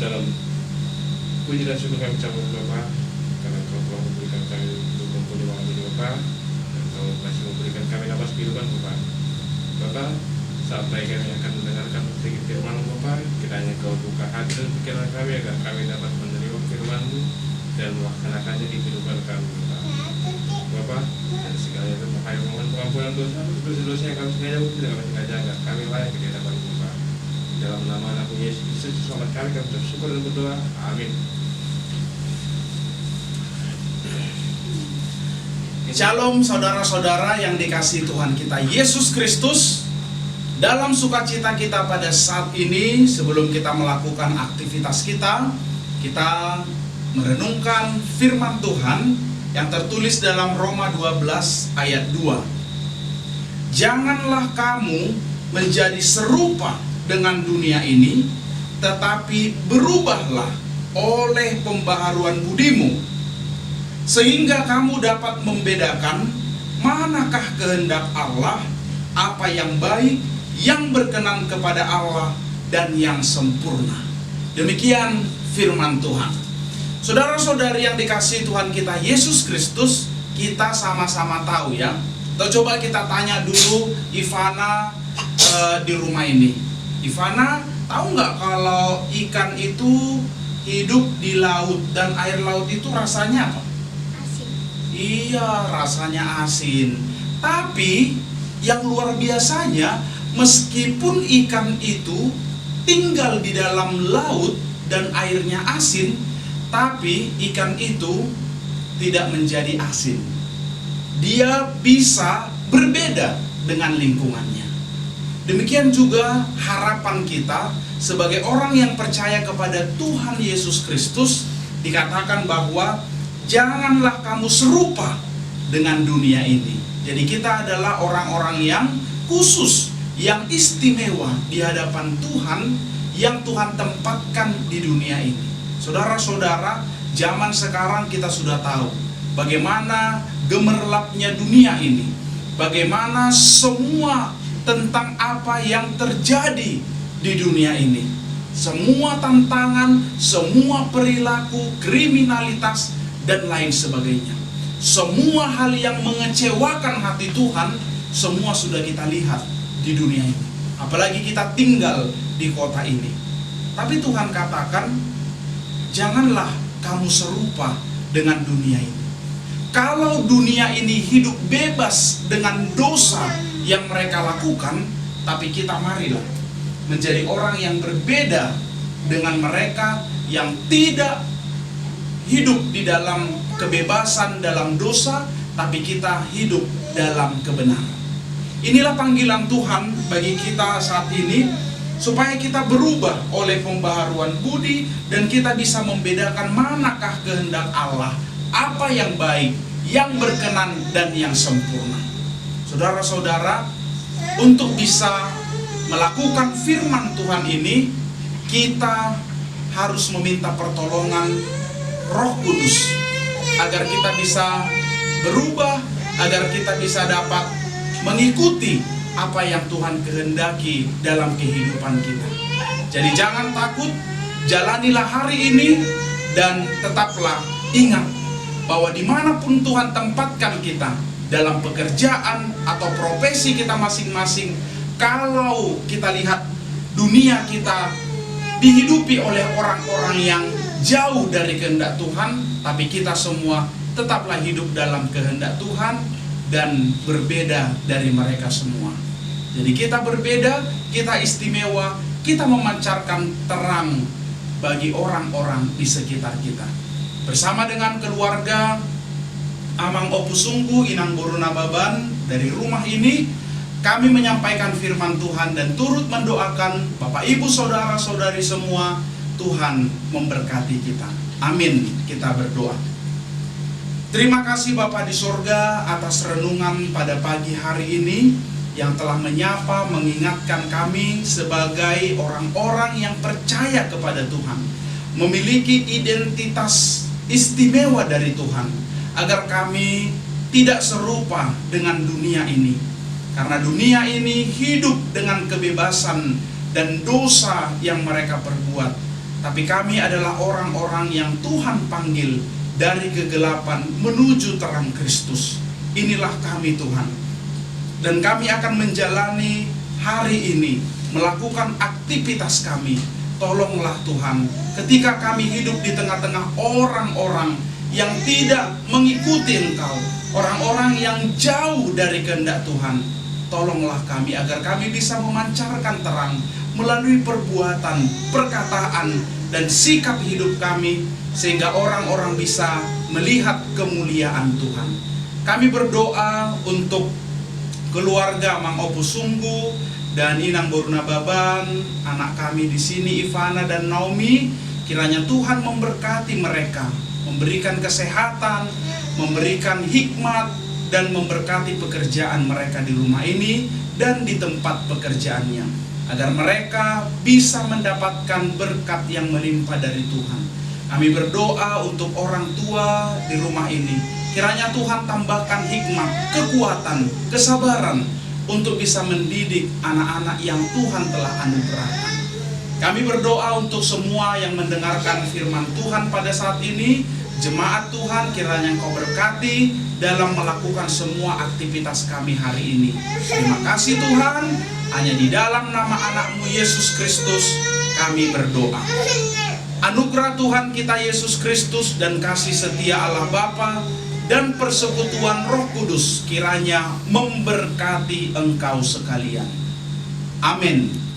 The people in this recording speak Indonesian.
Dalam puji dan syukur kami ucapkan Bapa, karena Engkau telah memberikan kami untuk mempunyai malam ini Bapa, dan Engkau masih memberikan kami nafas kehidupan Bapa. Bapa, saat baik kami akan mendengarkan sedikit firman Bapa, kiranya Kau buka hati dan pikiran kami agar kami dapat menerima firman-Mu dan melaksanakannya di kehidupan kami Bapa. Bapa, dan segala itu kami mohon pengampunan dosa yang kami sengaja maupun tidak kami sengaja, agar kami layak di hadapan Bapa. Dalam nama Anak Yesus Kristus selamat kami bersyukur dan berdoa. Amin. Shalom saudara-saudara yang dikasihi Tuhan kita Yesus Kristus. Dalam sukacita kita pada saat ini, sebelum kita melakukan aktivitas kita merenungkan firman Tuhan yang tertulis dalam Roma 12 ayat 2. Janganlah kamu menjadi serupa dengan dunia ini, tetapi berubahlah oleh pembaharuan budimu, sehingga kamu dapat membedakan manakah kehendak Allah, apa yang baik, yang berkenan kepada Allah, dan yang sempurna. Demikian firman Tuhan. Saudara-saudari yang dikasihi Tuhan kita Yesus Kristus, kita sama-sama tahu ya. Atau coba kita tanya dulu Ivana di rumah ini. Ivana, tahu nggak kalau ikan itu hidup di laut dan air laut itu rasanya apa? Iya, rasanya asin. Tapi yang luar biasanya, meskipun ikan itu tinggal di dalam laut dan airnya asin, tapi ikan itu tidak menjadi asin. Dia bisa berbeda dengan lingkungannya. Demikian juga harapan kita sebagai orang yang percaya kepada Tuhan Yesus Kristus, dikatakan bahwa janganlah kamu serupa dengan dunia ini. Jadi kita adalah orang-orang yang khusus, yang istimewa di hadapan Tuhan, yang Tuhan tempatkan di dunia ini. Saudara-saudara, zaman sekarang kita sudah tahu bagaimana gemerlapnya dunia ini, bagaimana semua tentang apa yang terjadi di dunia ini. Semua tantangan, semua perilaku, kriminalitas, dan lain sebagainya. Semua hal yang mengecewakan hati Tuhan, semua sudah kita lihat di dunia ini. Apalagi kita tinggal di kota ini. Tapi Tuhan katakan, janganlah kamu serupa dengan dunia ini. Kalau dunia ini hidup bebas dengan dosa yang mereka lakukan, tapi kita marilah menjadi orang yang berbeda dengan mereka yang tidak hidup di dalam kebebasan dalam dosa, tapi kita hidup dalam kebenaran. Inilah panggilan Tuhan bagi kita saat ini, supaya kita berubah oleh pembaharuan budi dan kita bisa membedakan manakah kehendak Allah, apa yang baik, yang berkenan, dan yang sempurna. Saudara-saudara, untuk bisa melakukan firman Tuhan ini, kita harus meminta pertolongan Roh Kudus agar kita bisa berubah, agar kita bisa dapat mengikuti apa yang Tuhan kehendaki dalam kehidupan kita. Jadi jangan takut, jalanilah hari ini dan tetaplah ingat bahwa dimanapun Tuhan tempatkan kita, dalam pekerjaan atau profesi kita masing-masing, kalau kita lihat dunia kita dihidupi oleh orang-orang yang jauh dari kehendak Tuhan, tapi kita semua tetaplah hidup dalam kehendak Tuhan dan berbeda dari mereka semua. Jadi kita berbeda, kita istimewa, kita memancarkan terang bagi orang-orang di sekitar kita. Bersama dengan keluarga Amang Opusunggu Inang Boruna Baban dari rumah ini, kami menyampaikan firman Tuhan dan turut mendoakan Bapak Ibu saudara-saudari semua, Tuhan memberkati kita. Amin. Kita berdoa. Terima kasih Bapa di sorga atas renungan pada pagi hari ini yang telah menyapa, mengingatkan kami sebagai orang-orang yang percaya kepada Tuhan, memiliki identitas istimewa dari Tuhan, agar kami tidak serupa dengan dunia ini. Karena dunia ini hidup dengan kebebasan dan dosa yang mereka perbuat. tapi kami adalah orang-orang yang Tuhan panggil dari kegelapan menuju terang Kristus. Inilah kami Tuhan, dan kami akan menjalani hari ini, melakukan aktivitas kami. Tolonglah Tuhan, ketika kami hidup di tengah-tengah orang-orang yang tidak mengikuti Engkau, orang-orang yang jauh dari kehendak Tuhan, tolonglah kami agar kami bisa memancarkan terang melalui perbuatan, perkataan, dan sikap hidup kami, sehingga orang-orang bisa melihat kemuliaan Tuhan. Kami berdoa untuk keluarga Mang Opo Sunggu dan Inang Boruna Baban, anak kami di sini Ivana dan Naomi. Kiranya Tuhan memberkati mereka, memberikan kesehatan, memberikan hikmat, dan memberkati pekerjaan mereka di rumah ini dan di tempat pekerjaannya, agar mereka bisa mendapatkan berkat yang melimpah dari Tuhan. Kami berdoa untuk orang tua di rumah ini, kiranya Tuhan tambahkan hikmat, kekuatan, kesabaran untuk bisa mendidik anak-anak yang Tuhan telah anugerahkan. Kami berdoa untuk semua yang mendengarkan firman Tuhan pada saat ini. Jemaat Tuhan, kiranya Engkau berkati dalam melakukan semua aktivitas kami hari ini. Terima kasih Tuhan, hanya di dalam nama anak-Mu Yesus Kristus kami berdoa. Anugerah Tuhan kita Yesus Kristus dan kasih setia Allah Bapa dan persekutuan Roh Kudus kiranya memberkati engkau sekalian. Amin. Amin.